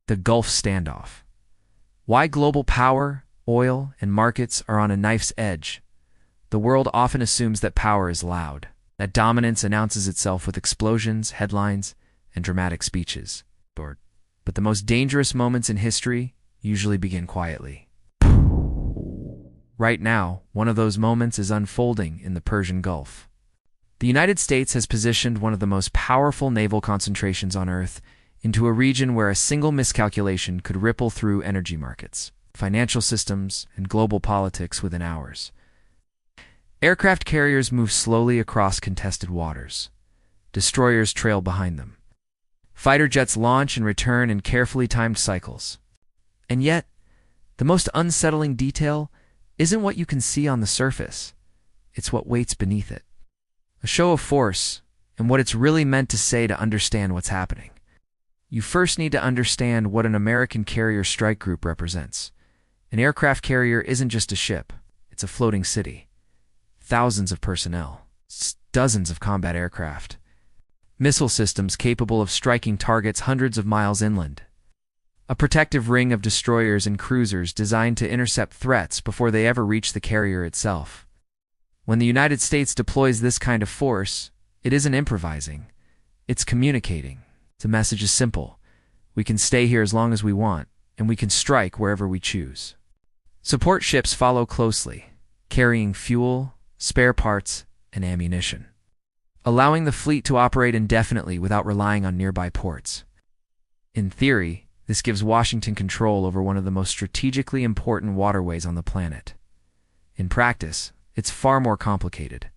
The Gulf Standoff. Why global power, oil, and markets are on a knife's edge. The world often assumes that power is loud, that dominance announces itself with explosions, headlines, and dramatic speeches. But the most dangerous moments in history usually begin quietly. Right now, one of those moments is unfolding in the Persian Gulf. The United States has positioned one of the most powerful naval concentrations on Earth into a region where a single miscalculation could ripple through energy markets, financial systems, and global politics within hours. Aircraft carriers move slowly across contested waters. Destroyers trail behind them. Fighter jets launch and return in carefully timed cycles. And yet, the most unsettling detail isn't what you can see on the surface. It's what waits beneath it. A show of force, and what it's really meant to say to understand what's happening. You first need to understand what an American carrier strike group represents. An aircraft carrier isn't just a ship, it's a floating city. Thousands of personnel, dozens of combat aircraft, missile systems capable of striking targets hundreds of miles inland. A protective ring of destroyers and cruisers designed to intercept threats before they ever reach the carrier itself. When the United States deploys this kind of force, it isn't improvising, it's communicating. The message is simple. We can stay here as long as we want, and we can strike wherever we choose. Support ships follow closely, carrying fuel, spare parts, and ammunition, allowing the fleet to operate indefinitely without relying on nearby ports. In theory, this gives Washington control over one of the most strategically important waterways on the planet. In practice, it's far more complicated.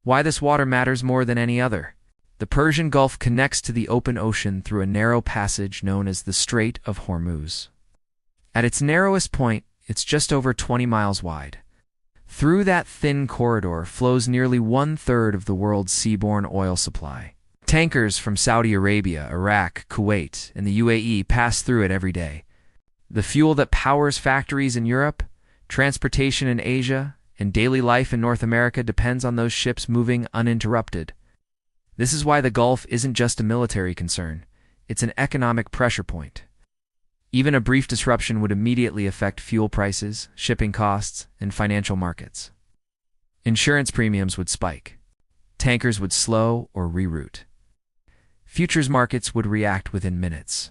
Why this water matters more than any other? The Persian Gulf connects to the open ocean through a narrow passage known as the Strait of Hormuz. At its narrowest point, it's just over 20 miles wide. Through that thin corridor flows nearly 1/3 of the world's seaborne oil supply. Tankers from Saudi Arabia, Iraq, Kuwait, and the UAE pass through it every day. The fuel that powers factories in Europe, transportation in Asia, and daily life in North America depends on those ships moving uninterrupted. This is why the Gulf isn't just a military concern, it's an economic pressure point. Even a brief disruption would immediately affect fuel prices, shipping costs, and financial markets. Insurance premiums would spike. Tankers would slow or reroute. Futures markets would react within minutes.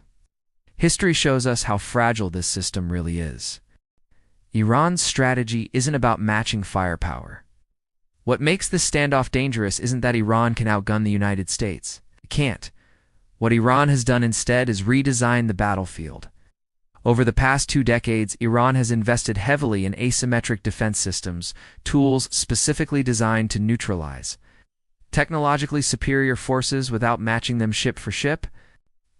History shows us how fragile this system really is. Iran's strategy isn't about matching firepower. What makes this standoff dangerous isn't that Iran can outgun the United States. It can't. What Iran has done instead is redesign the battlefield. Over the past 2 decades, Iran has invested heavily in asymmetric defense systems, tools specifically designed to neutralize technologically superior forces without matching them ship for ship.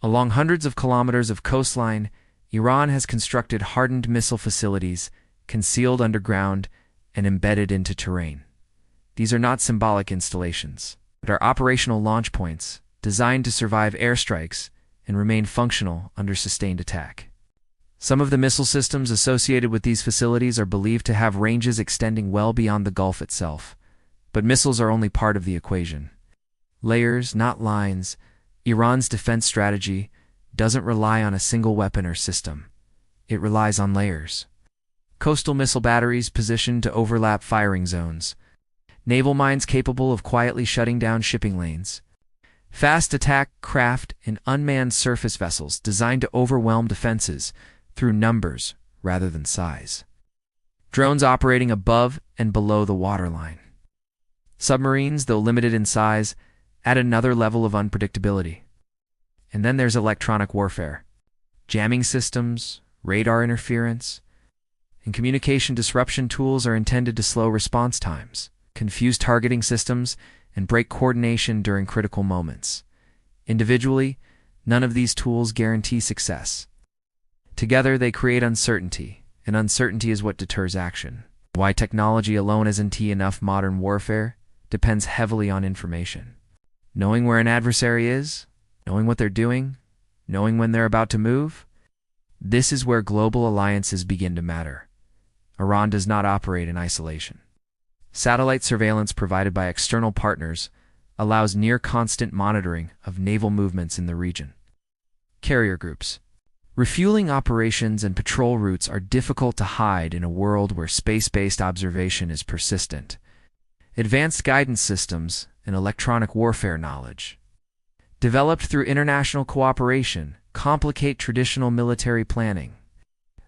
Along hundreds of kilometers of coastline, Iran has constructed hardened missile facilities, concealed underground, and embedded into terrain. These are not symbolic installations, but are operational launch points designed to survive airstrikes and remain functional under sustained attack. Some of the missile systems associated with these facilities are believed to have ranges extending well beyond the Gulf itself, but missiles are only part of the equation. Layers, not lines. Iran's defense strategy doesn't rely on a single weapon or system. It relies on layers. Coastal missile batteries positioned to overlap firing zones. Naval mines capable of quietly shutting down shipping lanes. Fast attack craft and unmanned surface vessels designed to overwhelm defenses through numbers rather than size. Drones operating above and below the waterline. Submarines, though limited in size, add another level of unpredictability. And then there's electronic warfare. Jamming systems, radar interference, and communication disruption tools are intended to slow response times, confuse targeting systems, and break coordination during critical moments. Individually, none of these tools guarantee success. Together, they create uncertainty, and uncertainty is what deters action. Why technology alone isn't enough. Modern warfare depends heavily on information. Knowing where an adversary is, knowing what they're doing, knowing when they're about to move, this is where global alliances begin to matter. Iran does not operate in isolation. Satellite surveillance provided by external partners allows near-constant monitoring of naval movements in the region. Carrier groups. Refueling operations and patrol routes are difficult to hide in a world where space-based observation is persistent. Advanced guidance systems and electronic warfare knowledge, developed through international cooperation, complicate traditional military planning.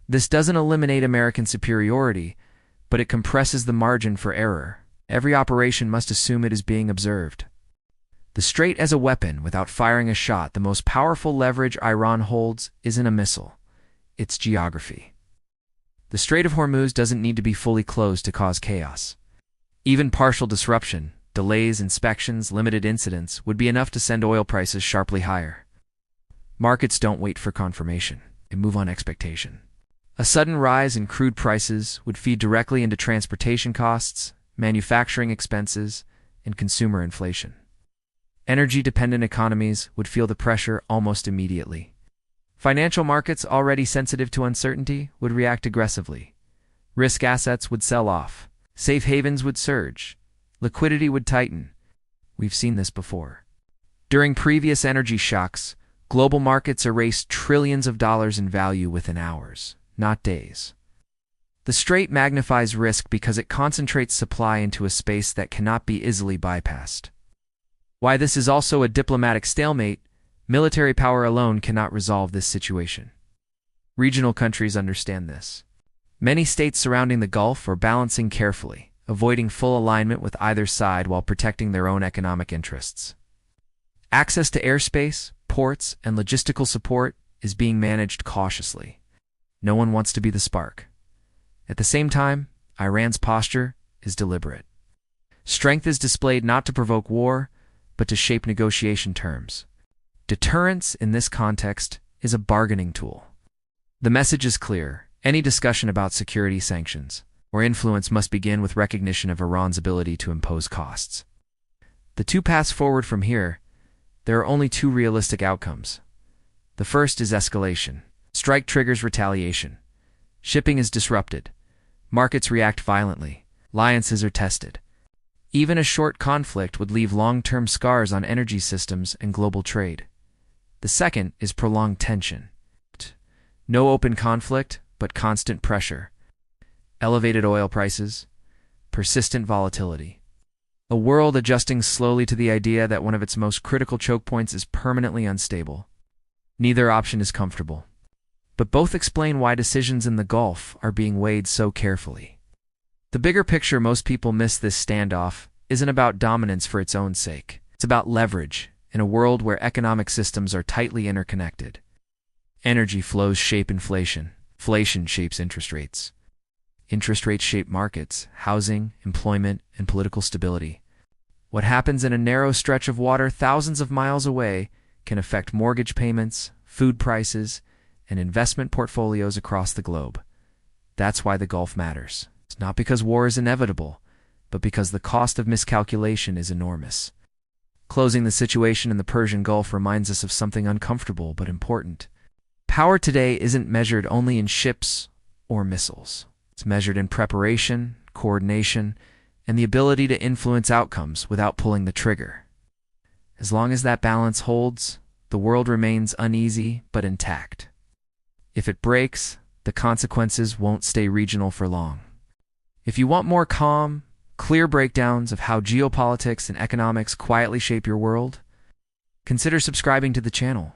This doesn't eliminate American superiority, but it compresses the margin for error. Every operation must assume it is being observed. The Strait as a weapon without firing a shot. The most powerful leverage Iran holds isn't a missile, it's geography. The Strait of Hormuz doesn't need to be fully closed to cause chaos. Even partial disruption, delays, inspections, limited incidents would be enough to send oil prices sharply higher. Markets don't wait for confirmation, they move on expectation. A sudden rise in crude prices would feed directly into transportation costs, manufacturing expenses, and consumer inflation. Energy-dependent economies would feel the pressure almost immediately. Financial markets, already sensitive to uncertainty, would react aggressively. Risk assets would sell off. Safe havens would surge. Liquidity would tighten. We've seen this before. During previous energy shocks, global markets erased trillions of dollars in value within hours, not days. The Strait magnifies risk because it concentrates supply into a space that cannot be easily bypassed. Why this is also a diplomatic stalemate, military power alone cannot resolve this situation. Regional countries understand this. Many states surrounding the Gulf are balancing carefully, avoiding full alignment with either side while protecting their own economic interests. Access to airspace, ports, and logistical support is being managed cautiously. No one wants to be the spark. At the same time, Iran's posture is deliberate. Strength is displayed not to provoke war, but to shape negotiation terms. Deterrence, in this context, is a bargaining tool. The message is clear. Any discussion about security sanctions or influence must begin with recognition of Iran's ability to impose costs. The two paths forward from here, there are only two realistic outcomes. The first is escalation. Strike triggers retaliation. Shipping is disrupted. Markets react violently. Alliances are tested. Even a short conflict would leave long-term scars on energy systems and global trade. The second is prolonged tension. No open conflict, but constant pressure. Elevated oil prices, persistent volatility. A world adjusting slowly to the idea that one of its most critical choke points is permanently unstable. Neither option is comfortable. But both explain why decisions in the Gulf are being weighed so carefully. The bigger picture most people miss this standoff isn't about dominance for its own sake. It's about leverage in a world where economic systems are tightly interconnected. Energy flows shape inflation. Inflation shapes interest rates. Interest rates shape markets, housing, employment, and political stability. What happens in a narrow stretch of water thousands of miles away can affect mortgage payments, food prices, and investment portfolios across the globe. That's why the Gulf matters. It's not because war is inevitable, but because the cost of miscalculation is enormous. Closing the situation in the Persian Gulf reminds us of something uncomfortable but important. Power today isn't measured only in ships or missiles. It's measured in preparation, coordination, and the ability to influence outcomes without pulling the trigger. As long as that balance holds, the world remains uneasy but intact. If it breaks, the consequences won't stay regional for long. If you want more calm, clear breakdowns of how geopolitics and economics quietly shape your world, consider subscribing to the channel.